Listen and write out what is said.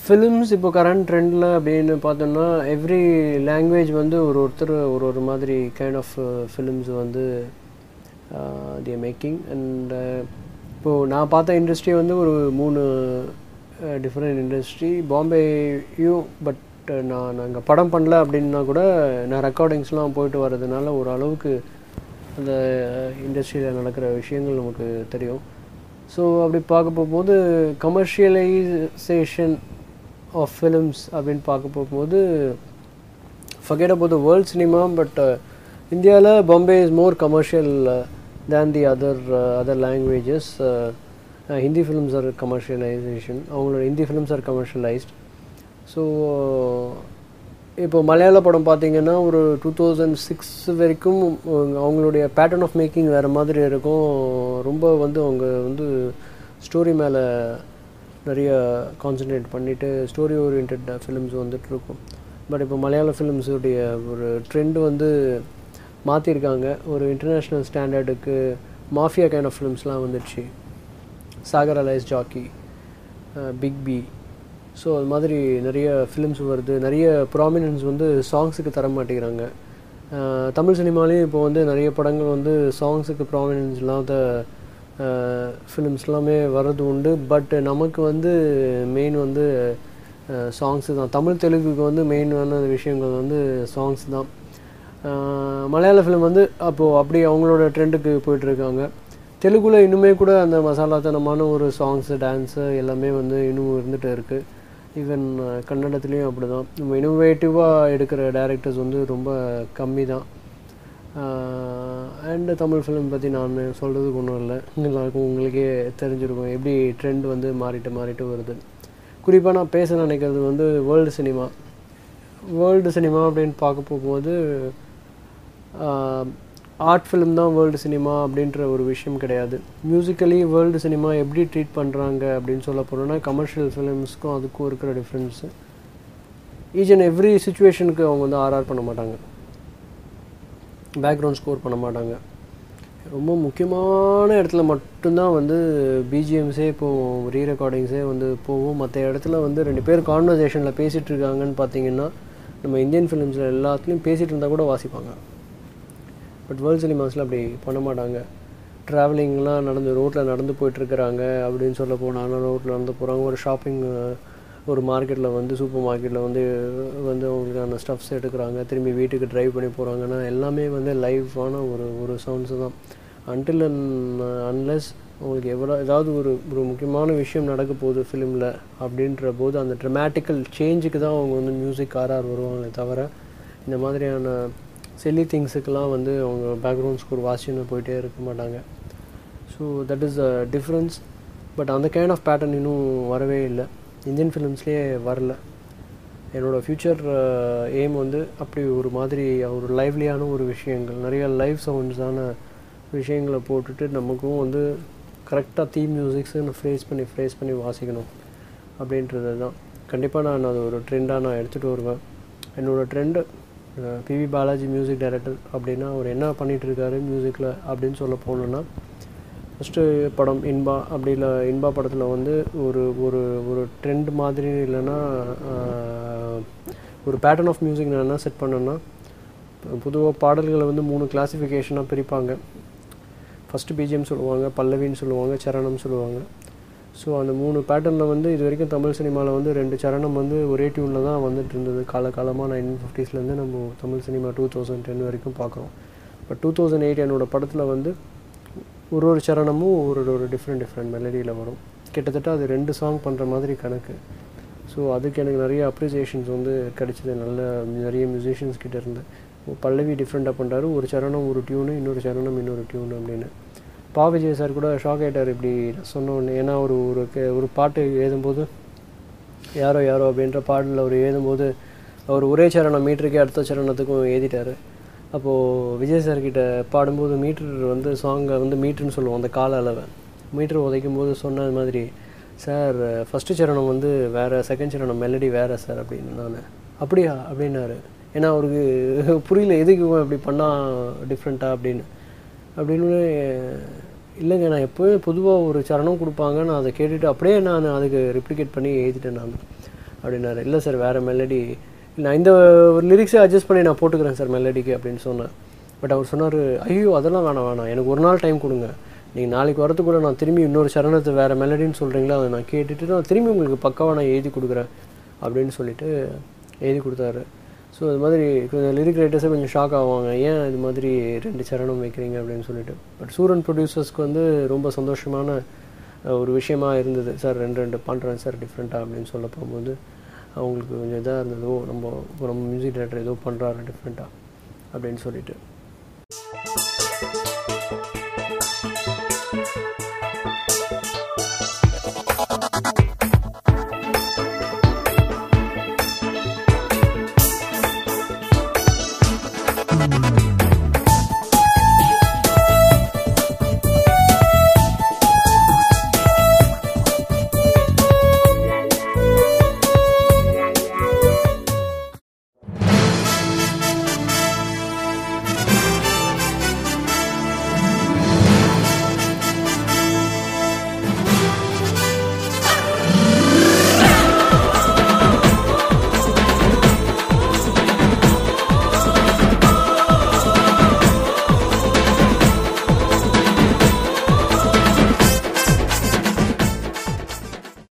Films இப்போ current ட்ரெண்டில் அப்படின்னு பார்த்தோம்னா எவ்ரி லாங்குவேஜ் வந்து ஒருத்தர் ஒரு மாதிரி கைண்ட் ஆஃப் ஃபிலிம்ஸ் வந்து தி மேக்கிங். அண்ட் இப்போது நான் பார்த்த இண்டஸ்ட்ரி வந்து ஒரு 3 டிஃப்ரெண்ட் இண்டஸ்ட்ரி பாம்பேயும். பட் நாங்கள் படம் பண்ணல அப்படின்னா கூட நான் ரெக்கார்டிங்ஸ்லாம் போயிட்டு வர்றதுனால ஓரளவுக்கு அந்த இண்டஸ்ட்ரியில் நடக்கிற விஷயங்கள் நமக்கு தெரியும். ஸோ அப்படி பார்க்க போகும்போது கமர்ஷியலைசேஷன் ஆஃப் ஃபிலிம்ஸ் அப்படின்னு பார்க்க போகும்போது forget about the world cinema, but இந்தியாவில் Bombay is more commercial than the other languages. Hindi films are கமர்ஷியலைசேஷன், அவங்களோட Hindi films are commercialised. So இப்போ மலையாள படம் பார்த்திங்கன்னா ஒரு 2006 வரைக்கும் அவங்களுடைய பேட்டர்ன் ஆஃப் மேக்கிங் வேறு மாதிரி இருக்கும். ரொம்ப வந்து அவங்க வந்து ஸ்டோரி மேலே நிறைய கான்சன்ட்ரேட் பண்ணிவிட்டு ஸ்டோரி ஓரியன்ட் ஃபிலிம்ஸ் வந்துட்டுருக்கும். பட் இப்போ மலையாள ஃபிலிம்ஸுடைய ஒரு ட்ரெண்டு வந்து மாற்றிருக்காங்க. ஒரு இன்டர்நேஷ்னல் ஸ்டாண்டர்டுக்கு மாஃபியா கைண்ட் ஆஃப் ஃபிலிம்ஸ்லாம் வந்துடுச்சு. Sagar alias Jacky, big B, so அது மாதிரி நிறைய ஃபிலிம்ஸ் வருது. நிறைய ப்ராமினன்ஸ் வந்து சாங்ஸுக்கு தர மாட்டேங்கிறாங்க. தமிழ் சினிமாலேயும் இப்போ வந்து நிறைய படங்கள் வந்து சாங்ஸுக்கு ப்ராமினன்ஸ் இல்லாத ஃபிலிம்ஸ் எல்லாமே வர்றது உண்டு. பட் நமக்கு வந்து மெயின் வந்து சாங்ஸு தான். தமிழ் தெலுங்குக்கு வந்து மெயினான விஷயங்கள் வந்து சாங்ஸ் தான். மலையாள ஃபிலிம் வந்து அப்போது அப்படி அவங்களோட ட்ரெண்டுக்கு போயிட்டுருக்காங்க. தெலுங்குல இன்னுமே கூட அந்த மசாலாத்தனமான ஒரு சாங்ஸு, டான்ஸு எல்லாமே வந்து இன்னும் இருந்துகிட்டு இருக்குது. ஈவன் கன்னடத்துலேயும் அப்படி தான். நம்ம இனோவேட்டிவாக எடுக்கிற டைரக்டர்ஸ் வந்து ரொம்ப கம்மி தான். அண்டு தமிழ் ஃபிலிம் பற்றி நான் சொல்கிறதுக்கு ஒன்றும் இல்லை, எல்லாருக்கும் உங்களுக்கே தெரிஞ்சிருக்கும் எப்படி ட்ரெண்ட் வந்து மாறிட்டு வருது. குறிப்பாக நான் பேச நினைக்கிறது வந்து வேர்ல்டு சினிமா அப்படின்னு பார்க்க போகும்போது ஆர்ட் ஃபிலிம் தான் வேர்ல்டு சினிமா அப்படின்ற ஒரு விஷயம் கிடையாது. மியூசிக்கலி வேர்ல்டு சினிமா எப்படி ட்ரீட் பண்ணுறாங்க அப்படின்னு சொல்ல போகிறோன்னா கமர்ஷியல் ஃபிலிம்ஸ்க்கும் அதுக்கும் இருக்கிற டிஃப்ரென்ஸு. ஈச் அண்ட் எவ்ரி சுச்சுவேஷனுக்கு அவங்க வந்து ஆர்ஆர் பண்ண மாட்டாங்க, பேக்ரவுண்ட் ஸ்கோர் பண்ண மாட்டாங்க. ரொம்ப முக்கியமான இடத்துல மட்டும்தான் வந்து பிஜிஎம்ஸே போகும், ரீ ரெக்கார்டிங்ஸே வந்து போகும். மற்ற இடத்துல வந்து 2 பேர் கான்வர்சேஷனில் பேசிகிட்டு இருக்காங்கன்னு பார்த்தீங்கன்னா நம்ம இந்தியன் ஃபிலிம்ஸில் எல்லாத்துலேயும் பேசிகிட்டு இருந்தால் கூட வாசிப்பாங்க. பட் வேர்ல்டு சினிமாஸில் அப்படி பண்ண மாட்டாங்க. ட்ராவலிங்லாம் ரோட்டில் நடந்து போயிட்டுருக்குறாங்க அப்படின்னு சொல்ல போனாலும் ரோட்டில் நடந்து போகிறாங்க. ஒரு ஷாப்பிங், ஒரு மார்க்கெட்டில் வந்து சூப்பர் மார்க்கெட்டில் வந்து அவங்களுக்கான ஸ்டஃப்ஸ் எடுக்கிறாங்க, திரும்பி வீட்டுக்கு ட்ரைவ் பண்ணி போகிறாங்கன்னா எல்லாமே வந்து லைவான ஒரு சவுண்ட்ஸு தான். அன்டில் அன்லெஸ் அவங்களுக்கு ஏதாவது ஒரு முக்கியமான விஷயம் நடக்க போகுது ஃபிலிமில் அப்படின்ற போது அந்த ட்ரமேட்டிக்கல் சேஞ்சுக்கு தான் அவங்க வந்து மியூசிக் ஆர்ஆர் வருவாங்களே தவிர இந்த மாதிரியான சில்லி திங்ஸுக்கெலாம் வந்து அவங்க பேக்ரவுண்ட் ஸ்கோர் வாசிச்சுன்னு போயிட்டே இருக்க மாட்டாங்க. So that is a difference. But அந்த கைண்ட் ஆஃப் பேட்டர்ன் இன்னும் வரவே இல்லை, இந்தியன் ஃபிலிம்ஸ்லேயே வரல. என்னோடய ஃப்யூச்சர் எய்ம் வந்து அப்படி ஒரு மாதிரி ஒரு லைவ்லியான ஒரு விஷயங்கள், நிறைய லைவ் சவுண்ட்ஸான விஷயங்களை போட்டுட்டு நமக்கும் வந்து கரெக்டாக தீம் மியூசிக்ஸு ஃப்ரேஸ் பண்ணி வாசிக்கணும் அப்படின்றது தான். கண்டிப்பாக நான் அது ஒரு ட்ரெண்டாக நான் எடுத்துகிட்டு வருவேன். என்னோடய trend PV Balaji music director அப்படின்னா அவர் என்ன பண்ணிகிட்ருக்காரு மியூசிக்கில் அப்படின்னு சொல்ல போனோன்னா, ஃபஸ்ட்டு படம் இன்பா, அப்படி இல்லை இன்பா படத்தில் வந்து ஒரு ட்ரெண்ட் மாதிரி இல்லைன்னா ஒரு பேட்டர்ன் ஆஃப் மியூசிக் நான் என்ன செட் பண்ணேன்னா, பொதுவாக பாடல்களை வந்து 3 கிளாஸிஃபிகேஷனாக பிரிப்பாங்க. ஃபஸ்ட்டு பிஜிஎம் சொல்லுவாங்க, பல்லவின்னு சொல்லுவாங்க, சரணம் சொல்லுவாங்க. ஸோ அந்த 3 பேட்டர்னில் வந்து இது வரைக்கும் தமிழ் சினிமாவில் வந்து 2 சரணம் வந்து ஒரே டியூனில் தான் வந்துட்டு இருந்தது காலகாலமாக. 1950ஸ்லேருந்து நம்ம தமிழ் சினிமா 2010 வரைக்கும் பார்க்குறோம். பட் 2008 என்னோடய படத்தில் வந்து ஒரு சரணமும் ஒரு டிஃப்ரெண்ட் மெலடியில் வரும். கிட்டத்தட்ட அது 2 சாங் பண்ணுற மாதிரி கணக்கு. ஸோ அதுக்கு எனக்கு நிறைய அப்ரிசியேஷன்ஸ் வந்து கிடச்சிது நிறைய மியூசிஷியன்ஸ் கிட்டே இருந்து. பல்லவி டிஃப்ரெண்ட்டாக பண்ணுறாரு, ஒரு சரணம் ஒரு டியூனு, இன்னொரு சரணம் இன்னொரு டியூனு அப்படின்னு. விஜய் சார் கூட ஷாக் ஆகிட்டார் இப்படி சொன்னோன்னு. ஏன்னா ஒரு பாட்டு எழுதும்போது யாரோ அப்படின்ற பாடலில் அவர் எழுதும்போது அவர் ஒரே சரணம் மீட்டருக்கே அடுத்த சரணத்துக்கும் எழுதிட்டார். அப்போது விஜய் சார்கிட்ட பாடும்போது மீட்டர் வந்து சாங்கை வந்து மீட்டர்னு சொல்லுவோம், அந்த கால அளவை மீட்டர் உதைக்கும் போது சொன்ன மாதிரி, சார் ஃபஸ்ட்டு சரணம் வந்து வேறு, செகண்ட் சரணம் மெலடி வேறு சார் அப்படின்னு. நான் அப்படியா அப்படின்னாரு. ஏன்னா அவருக்கு புரியல எதுக்கு இப்படி பண்ணால் டிஃப்ரெண்ட்டாக அப்படின்னு. இல்லைங்க, நான் எப்போவே பொதுவாக ஒரு சரணம் கொடுப்பாங்க, நான் அதை கேட்டுட்டு அப்படியே நான் அதுக்கு ரெப்ளிகேட் பண்ணி எழுதிட்டேன் நான். அப்படின்னாரு. இல்லை சார் வேறு மெலடி, நான் இந்த லிரிக்ஸை அட்ஜஸ்ட் பண்ணி நான் போட்டுக்கிறேன் சார் மெலடிக்கு அப்படின்னு சொன்னேன். பட் அவர் சொன்னார், ஐயோ அதெல்லாம் வேணாம், எனக்கு ஒரு நாள் டைம் கொடுங்க, நீங்கள் நாளைக்கு வரத்துக்குள்ளே நான் திரும்பி இன்னொரு சரணத்தை வேறு மெலடின்னு சொல்கிறீங்களா, அதை நான் கேட்டுட்டு நான் திரும்பி உங்களுக்கு பக்காவாக நான் எழுதி கொடுக்குறேன் அப்படின்னு சொல்லிட்டு எழுதி கொடுத்தாரு. ஸோ இது மாதிரி கொஞ்சம் லிரிக் ரைட்டர்ஸே கொஞ்சம் ஷாக் ஆவாங்க, ஏன் இது மாதிரி 2 சரணம் வைக்கிறீங்க அப்படின்னு சொல்லிட்டு. பட் சூரன் ப்ரொடியூசர்ஸ்க்கு வந்து ரொம்ப சந்தோஷமான ஒரு விஷயமா இருந்தது. சார் 2 பண்ணுறேன் சார் டிஃப்ரெண்ட்டாக அப்படின்னு சொல்ல போகும்போது அவங்களுக்கு கொஞ்சம் இதாக இருந்ததோ, நம்ம மியூசிக் டைரக்டர் ஏதோ பண்ணுறாரு டிஃப்ரெண்ட்டாக அப்படின்னு சொல்லிட்டு.